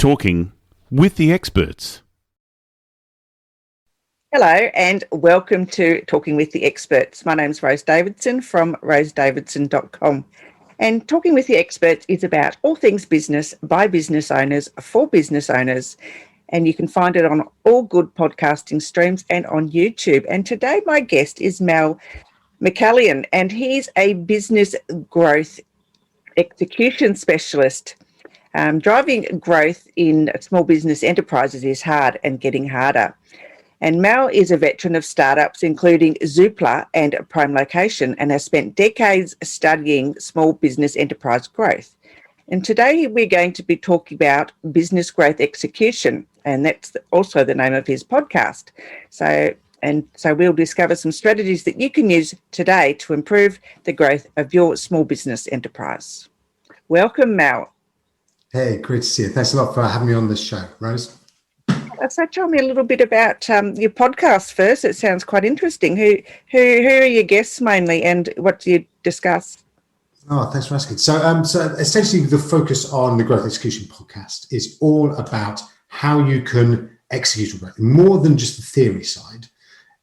Talking with the Experts. Hello and welcome to Talking with the Experts. My name's Rose Davidson from rosedavidson.com. And Talking with the Experts is about all things business by business owners for business owners. And you can find it on all good podcasting streams and on YouTube. And today my guest is McCallion, and he's a business growth execution specialist. Driving growth in small business enterprises is hard and getting harder. And Mal is a veteran of startups, including Zoopla and Prime Location, and has spent decades studying small business enterprise growth. And today we're going to be talking about business growth execution, and that's also the name of his podcast. So we'll discover some strategies that you can use today to improve the growth of your small business enterprise. Welcome, Mal. Hey, great to see you. Thanks a lot for having me on this show, Rose. So tell me a little bit about your podcast first. It sounds quite interesting. Who are your guests mainly, and what do you discuss? Oh, thanks for asking. So essentially the focus on the Growth Execution podcast is all about how you can execute growth. More than just the theory side,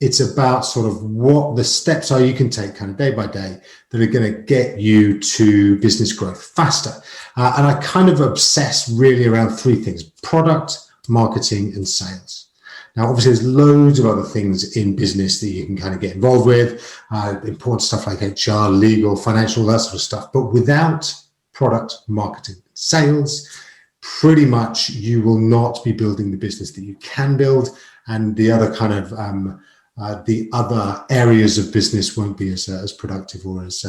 it's about sort of what the steps are you can take kind of day by day that are going to get you to business growth faster. And I kind of obsess really around three things: product, marketing, and sales. Now, obviously, there's loads of other things in business that you can kind of get involved with, important stuff like HR, legal, financial, that sort of stuff. But without product, marketing, and sales, pretty much you will not be building the business that you can build, and the other kind of the other areas of business won't be as productive or as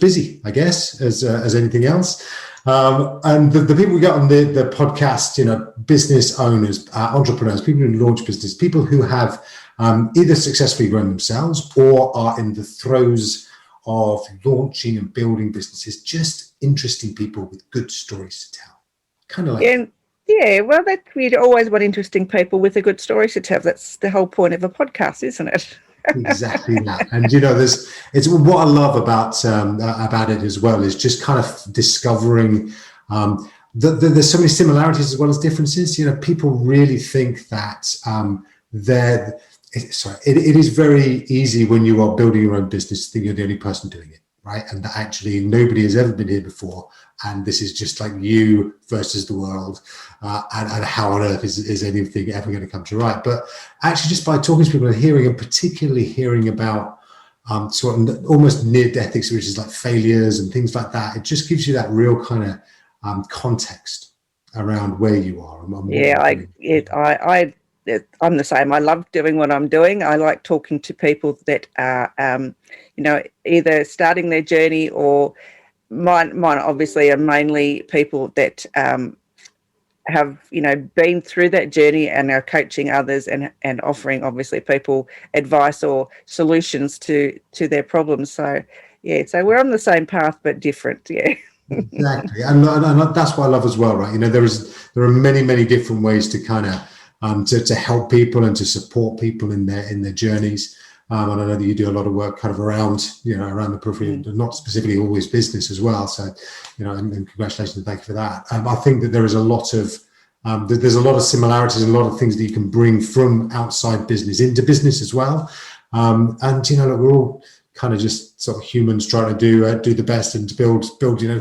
busy, I guess, as anything else. And the people we get on the podcast, business owners, entrepreneurs, people who launch business, people who have either successfully grown themselves or are in the throes of launching and building businesses, just interesting people with good stories to tell. Kind of like... Yeah, well, we'd always want interesting people with a good story to tell. That's the whole point of a podcast, isn't it? Exactly that. And it's what I love about it as well is just kind of discovering there's so many similarities as well as differences. People really think that it is very easy when you are building your own business to think you're the only person doing it, right? And that actually nobody has ever been here before, and this is just like you versus the world, and how on earth is anything ever going to come to right? But actually, just by talking to people and particularly hearing about sort of almost near-death experiences like failures and things like that, it just gives you that real kind of context around where you are. I'm the same. I love doing what I'm doing. I like talking to people that are, either starting their journey, or mine obviously are mainly people that have, been through that journey and are coaching others and offering obviously people advice or solutions to their problems. So we're on the same path but different. Yeah. Exactly, and that's what I love as well, right? There are many different ways to kind of to help people and to support people in their journeys. And I know that you do a lot of work kind of around the periphery, not specifically always business as well. So, and congratulations and thank you for that. I think that there is a lot of there's a lot of similarities and a lot of things that you can bring from outside business into business as well. And we're all kind of just sort of humans trying to do the best and to build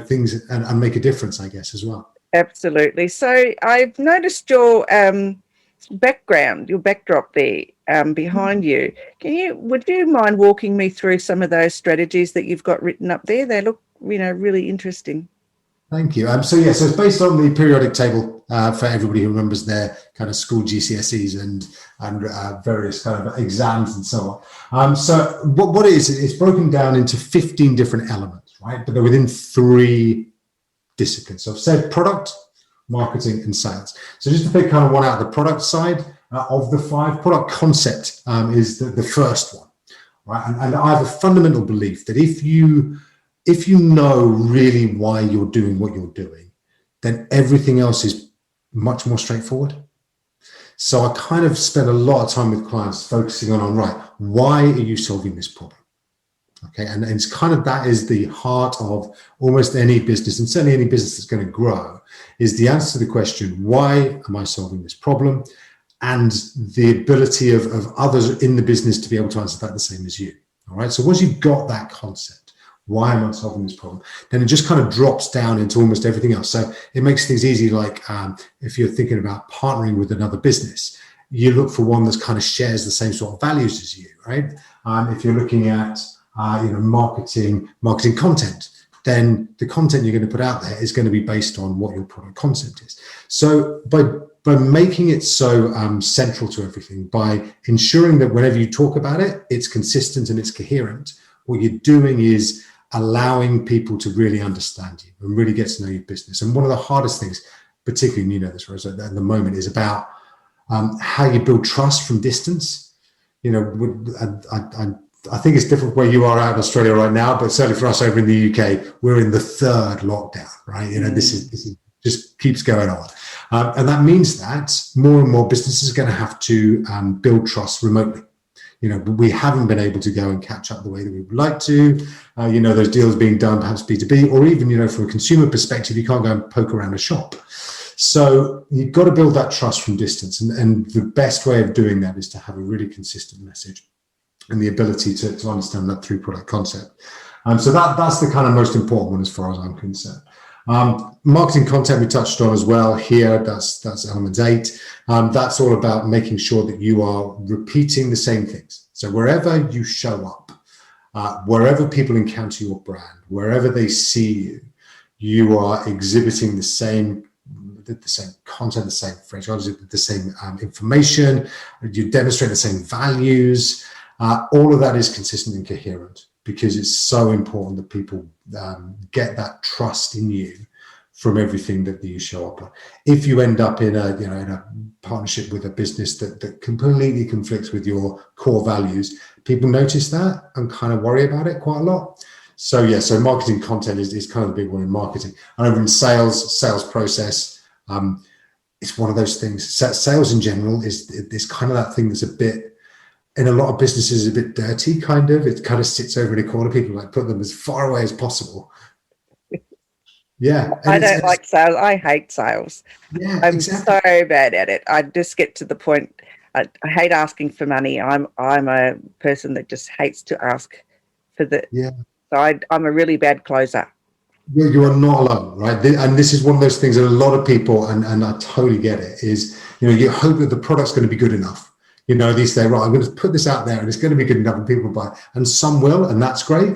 things and make a difference, I guess, as well. Absolutely. So I've noticed your background, your backdrop there behind you. Would you mind walking me through some of those strategies that you've got written up there? They look, really interesting. Thank you. So it's based on the periodic table for everybody who remembers their kind of school GCSEs and various kind of exams and so on. So what it is, it's broken down into 15 different elements, right? But they're within 3 disciplines. So I've said product, marketing, and sales. So just to pick kind of one out, the product side of the 5, product concept is the first one, right? And I have a fundamental belief that if you know really why you're doing what you're doing, then everything else is much more straightforward. So I kind of spend a lot of time with clients focusing on right, why are you solving this problem? Okay, and it's kind of that is the heart of almost any business, and certainly any business that's going to grow, is the answer to the question, why am I solving this problem? And the ability of others in the business to be able to answer that the same as you. All right, so once you've got that concept, why am I solving this problem? Then it just kind of drops down into almost everything else. So it makes things easy, like if you're thinking about partnering with another business, you look for one that kind of shares the same sort of values as you, right? If you're looking at marketing content, then the content you're going to put out there is going to be based on what your product concept is. So by making it so central to everything, by ensuring that whenever you talk about it, it's consistent and it's coherent, what you're doing is allowing people to really understand you and really get to know your business. And one of the hardest things, particularly, and you know this, Rose, at the moment, is about how you build trust from distance. You know, I think it's different where you are out in Australia right now, but certainly for us over in the UK, we're in the third lockdown, right? You know, this is just keeps going on. And that means that more and more businesses are going to have to build trust remotely. You know, we haven't been able to go and catch up the way that we would like to. You know, those deals being done perhaps B2B, or even, you know, from a consumer perspective, you can't go and poke around a shop. So you've got to build that trust from distance. And the best way of doing that is to have a really consistent message and the ability to understand that through product concept. So that's the kind of most important one as far as I'm concerned. Marketing content we touched on as well here. That's element 8. That's all about making sure that you are repeating the same things. So wherever you show up, wherever people encounter your brand, wherever they see you, you are exhibiting the same content, the same phraseology, the same information. You demonstrate the same values. All of that is consistent and coherent, because it's so important that people get that trust in you from everything that you show up on. If you end up in a partnership with a business that completely conflicts with your core values, people notice that and kind of worry about it quite a lot. So so marketing content is kind of the big one in marketing. And over in sales process, it's one of those things. Sales in general is kind of that thing that's a bit, in a lot of businesses, a bit dirty, kind of. It kind of sits over in a corner. People like put them as far away as possible. Yeah. I don't like sales. I hate sales. Yeah, I'm exactly. so bad at it. I just get to the point. I hate asking for money. I'm a person that just hates to ask for the. Yeah. So I'm a really bad closer. You are not alone, right? And this is one of those things that a lot of people, and I totally get it, is, you know, you hope that the product's going to be good enough. You know, these say, right, I'm going to put this out there and it's going to be good enough and people buy it. And some will, and that's great.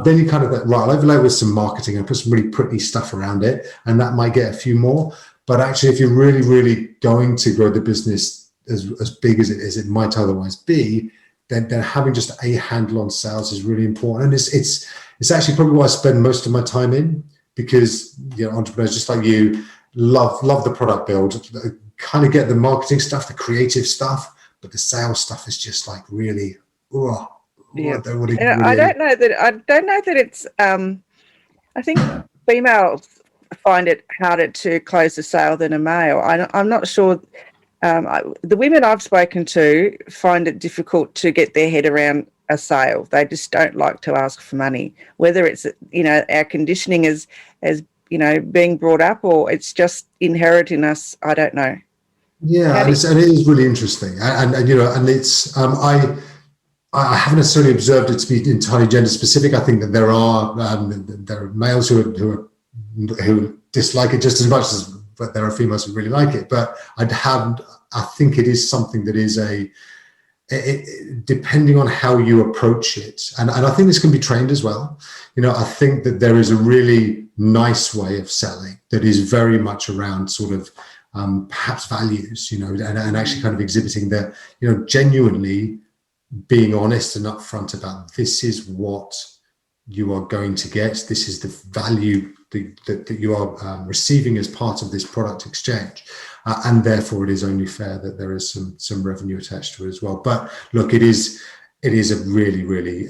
Then you kind of go, right, I'll overlay with some marketing and put some really pretty stuff around it, and that might get a few more. But actually, if you're really, really going to grow the business as big as it might otherwise be, then having just a handle on sales is really important. And it's actually probably what I spend most of my time in, because, you know, entrepreneurs just like you love the product build, kind of get the marketing stuff, the creative stuff, but the sales stuff is just like really, Yeah. I don't know that it's. I think females find it harder to close a sale than a male. I'm not sure. The women I've spoken to find it difficult to get their head around a sale. They just don't like to ask for money, whether it's, you know, our conditioning as you know, being brought up, or it's just inherent in us. I don't know. Yeah, and it is really interesting, and you know, and it's I haven't necessarily observed it to be entirely gender specific. I think that there are males who dislike it just as much as, but there are females who really like it. But I think it is something that is depending on how you approach it, and I think this can be trained as well. You know, I think that there is a really nice way of selling that is very much around sort of perhaps values, you know, and actually kind of exhibiting that, you know, genuinely being honest and upfront about, this is what you are going to get, this is the value that you are receiving as part of this product exchange, and therefore it is only fair that there is some revenue attached to it as well. But look, it is a really, really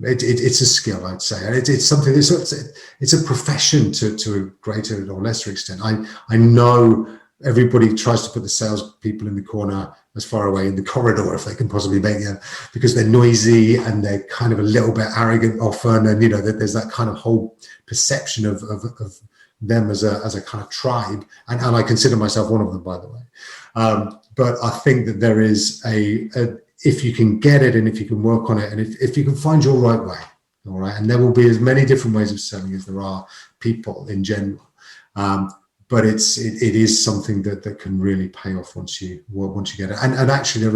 it's a skill, I'd say, and it's something it's a profession to a greater or lesser extent. I know everybody tries to put the salespeople in the corner as far away in the corridor if they can possibly make it, because they're noisy and they're kind of a little bit arrogant often. And, there's that kind of whole perception of them as a kind of tribe. And I consider myself one of them, by the way. But I think that there is if you can get it and if you can work on it and if you can find your right way, all right, and there will be as many different ways of selling as there are people in general. But it is something that can really pay off once you get it. And actually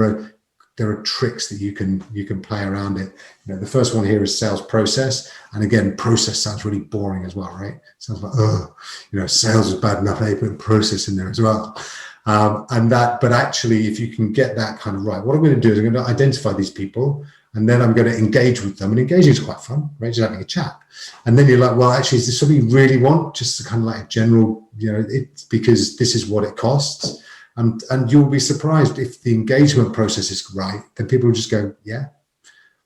there are tricks that you can play around it. The first one here is sales process. And again, process sounds really boring as well, right? It sounds like, sales is bad enough, they put process in there as well. But actually, if you can get that kind of right, what I'm going to do is I'm going to identify these people, and then I'm going to engage with them. And engaging is quite fun, right? Just having a chat. And then you're like, well, actually, is this something you really want? Just to kind of like a general, it's because this is what it costs. And you'll be surprised if the engagement process is right, then people will just go, yeah.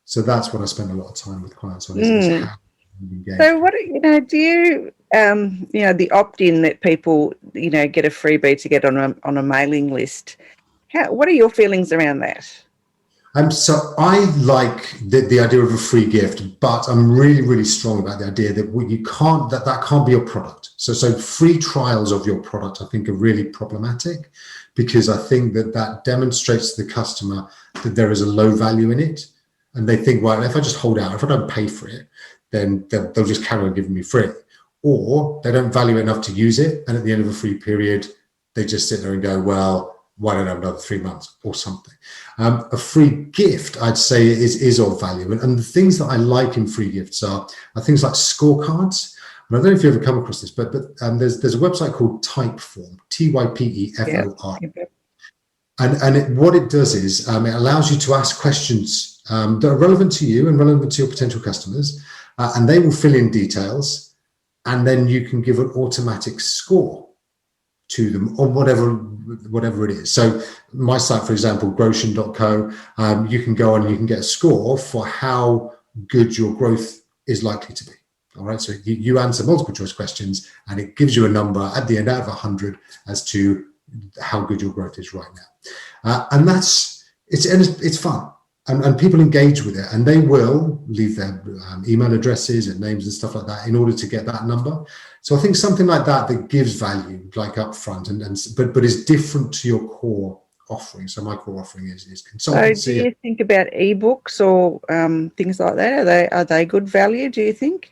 So that's what I spend a lot of time with clients on. Is how you engage. So what, do you, the opt-in that people, get a freebie to get on a mailing list, what are your feelings around that? So I like the idea of a free gift, but I'm really, really strong about the idea that that can't be your product. So free trials of your product, I think, are really problematic, because I think that demonstrates to the customer that there is a low value in it. And they think, well, if I just hold out, if I don't pay for it, then they'll just carry on giving me free. Or they don't value it enough to use it. And at the end of a free period, they just sit there and go, well, why don't I have another 3 months or something? A free gift, I'd say, is of value. And the things that I like in free gifts are things like scorecards. And I don't know if you've ever come across this, but there's a website called Typeform, Typefor. Yeah. And what it does is it allows you to ask questions that are relevant to you and relevant to your potential customers, and they will fill in details, and then you can give an automatic score to them on whatever it is. So my site, for example, Groshen.co, you can go on and you can get a score for how good your growth is likely to be. All right. So you answer multiple choice questions and it gives you a number at the end out of 100 as to how good your growth is right now. And it's fun. And people engage with it, and they will leave their email addresses and names and stuff like that in order to get that number. So I think something like that gives value, like upfront, but is different to your core offering. So my core offering is consultancy. So do you think about ebooks or things like that? Are they good value, do you think?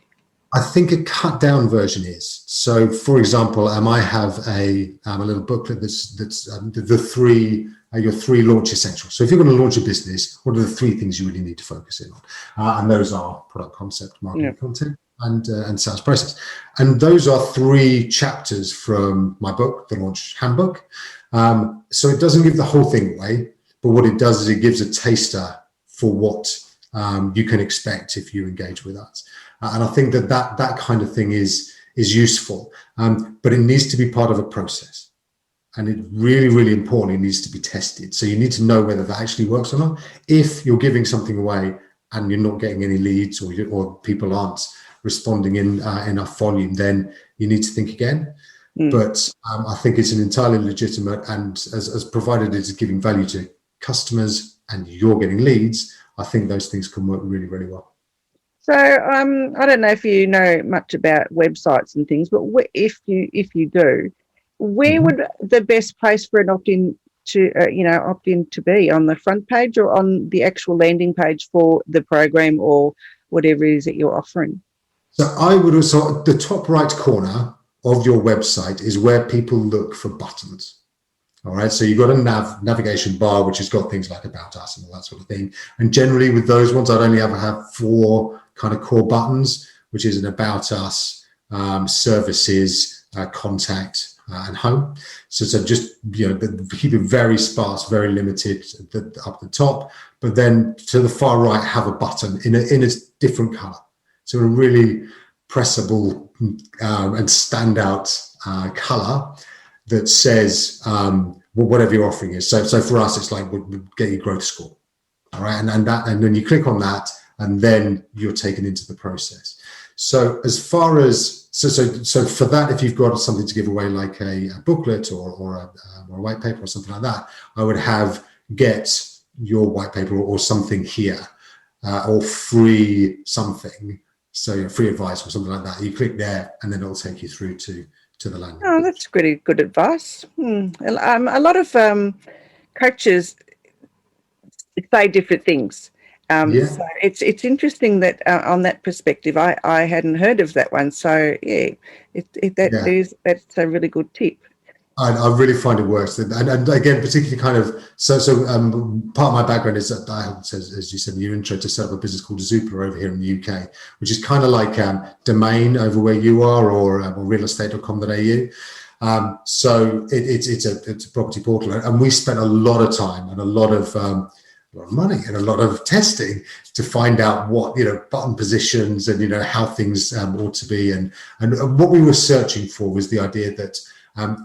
I think a cut down version is. So, for example, I have a little booklet that's your 3 launch essentials. So if you're going to launch a business, what are the 3 things you really need to focus in on? And those are product concept, marketing content, and sales process. And those are 3 chapters from my book, The Launch Handbook. So it doesn't give the whole thing away, but what it does is it gives a taster for what you can expect if you engage with us. And I think that kind of thing is useful, but it needs to be part of a process. And it really, really importantly needs to be tested. So you need to know whether that actually works or not. If you're giving something away and you're not getting any leads or people aren't responding in enough volume, then you need to think again. But I think it's an entirely legitimate, and as provided it's giving value to customers and you're getting leads, I think those things can work really, really well. So I don't know if you know much about websites and things, but if you do, where would the best place for an opt-in to be, on the front page or on the actual landing page for the program or whatever it is that you're offering? So I would also, the top right corner of your website is where people look for buttons. All right. So you've got a navigation bar, which has got things like About Us and all that sort of thing. And generally with those ones, I'd only ever have 4 kind of core buttons, which is an About Us, services, contact, and home. So just, keep it very sparse, very limited up the top, but then to the far right, have a button in a different color. So a really pressable and standout color that says whatever your offering is. So for us, it's like we'll get your growth score. All right. And then you click on that, and then you're taken into the process. So as far as so for that, if you've got something to give away like a booklet or a white paper or something like that, I would have get your white paper or something here, or free something. So free advice or something like that. You click there, and then it'll take you through to the landing. Oh, that's pretty good advice. A lot of coaches say different things. So it's interesting that on that perspective, I hadn't heard of that one. So that's a really good tip. I really find it works, and again, particularly kind of part of my background is that I helped, as you said in your intro, to set up a business called Zoopla over here in the UK, which is kind of like Domain over where you are, or realestate.com.au. So it's a property portal, and we spent a lot of time and a lot of money and a lot of testing to find out what button positions and how things ought to be, and what we were searching for was the idea that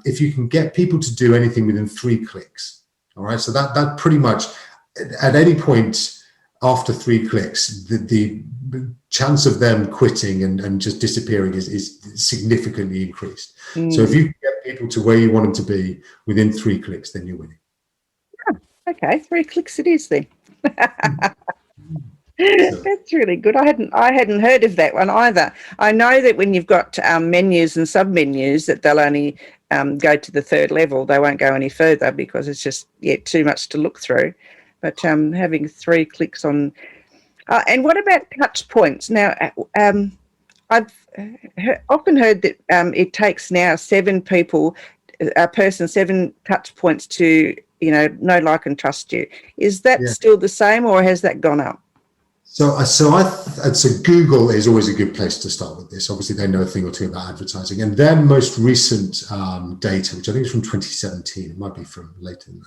if you can get people to do anything within 3 clicks, all right, so that pretty much at any point after 3 clicks, the chance of them quitting and just disappearing is significantly increased. So if you can get people to where you want them to be within 3 clicks, then you're winning. Okay, 3 clicks it is then. That's really good. I hadn't heard of that one either. I know that when you've got menus and sub-menus, that they'll only go to the 3rd level. They won't go any further because it's just too much to look through. But having 3 clicks on... and what about touch points? Now, I've often heard that it takes now 7 touch points to know, like, and trust you. Is that still the same, or has that gone up? So Google is always a good place to start with this. Obviously, they know a thing or two about advertising, and their most recent data, which I think is from 2017, it might be from later than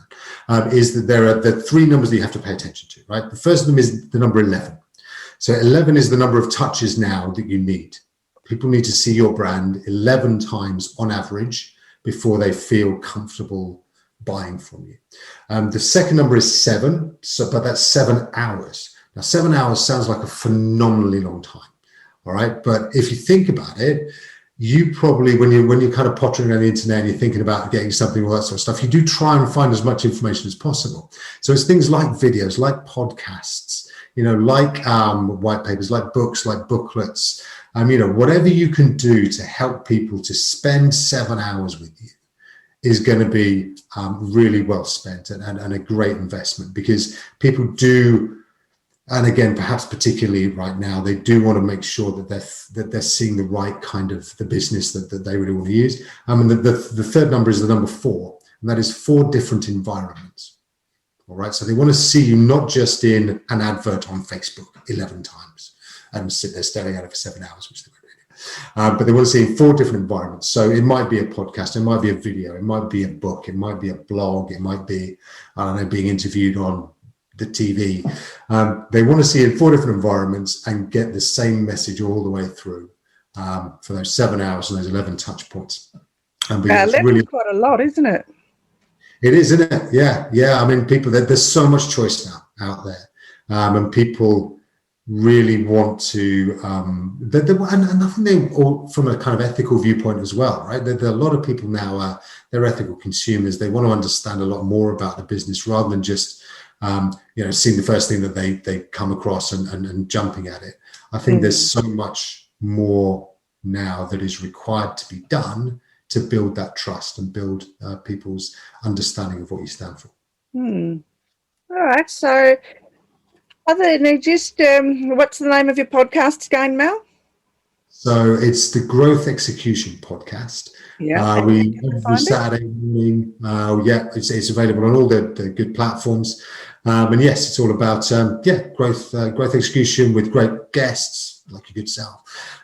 that, is that there are the 3 numbers that you have to pay attention to. Right, the first of them is the number 11. So 11 is the number of touches now that you need. People need to see your brand 11 times on average before they feel comfortable buying from you. The second number is 7, but that's 7 hours. Now, 7 hours sounds like a phenomenally long time, all right? But if you think about it, you probably, when you're kind of pottering around the internet and you're thinking about getting something, all that sort of stuff, you do try and find as much information as possible. So it's things like videos, like podcasts, like white papers, like books, like booklets, whatever you can do to help people to spend 7 hours with you is going to be really well spent and a great investment, because people do. And again, perhaps particularly right now, they do want to make sure that they're seeing the right kind of the business that they really want to use. And the third number is the number 4, and that is 4 different environments. All right, so they want to see you not just in an advert on Facebook 11 times and sit there staring at it for 7 hours, which they won't do. But they want to see in 4 different environments. So it might be a podcast, it might be a video, it might be a book, it might be a blog, it might be, being interviewed on the TV. They want to see in 4 different environments and get the same message all the way through for those 7 hours and those 11 touch points. And that's really quite a lot, isn't it? It is, isn't it? Yeah. I mean, there's so much choice now out there, and people really want to. And I think they all, from a kind of ethical viewpoint as well, right? There are a lot of people now. They're ethical consumers. They want to understand a lot more about the business rather than just seeing the first thing that they come across and jumping at it. I think there's so much more now that is required to be done to build that trust and build people's understanding of what you stand for. All right. So other than just, what's the name of your podcast again, Mel? So it's the Growth Execution Podcast. Yeah. We every Saturday morning. It's available on all the good platforms. And yes, it's all about growth execution with great guests like your good self,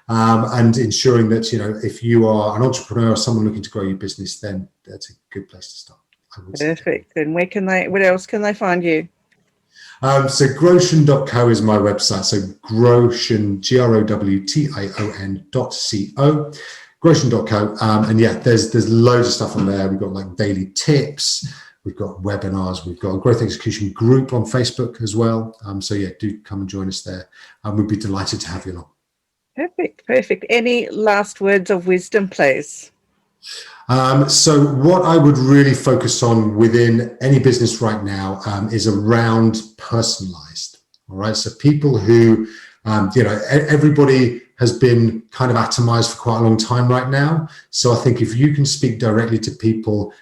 and ensuring that if you are an entrepreneur or someone looking to grow your business, then that's a good place to start. Perfect. And what else can they find you? So Growtion.co is my website. So Growtion, GROWTION.co. Growtion.co. And there's loads of stuff on there. We've got like daily tips. We've got webinars. We've got a growth execution group on Facebook as well. Do come and join us there. We'd be delighted to have you along. Perfect. Perfect. Any last words of wisdom, please? So what I would really focus on within any business right now is around personalized. All right. So people who, everybody has been kind of atomized for quite a long time right now. So I think if you can speak directly to people,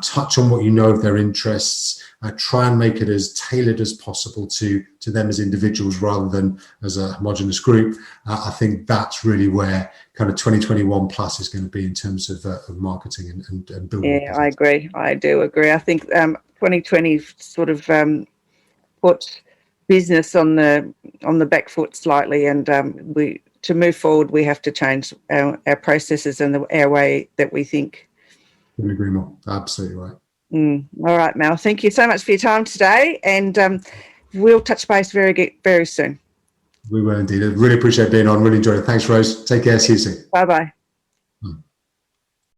touch on what you know of their interests, try and make it as tailored as possible to them as individuals rather than as a homogenous group. I think that's really where kind of 2021 plus is going to be in terms of marketing and building. Yeah, I agree. I do agree. I think 2020 sort of put business on the back foot slightly, and to move forward, we have to change our processes and our way that we think. Couldn't agree more. Absolutely right. All right, Mel. Thank you so much for your time today, and we'll touch base very soon. We will indeed. I really appreciate being on. Really enjoyed it. Thanks, Rose. Take care. See you soon. Bye-bye.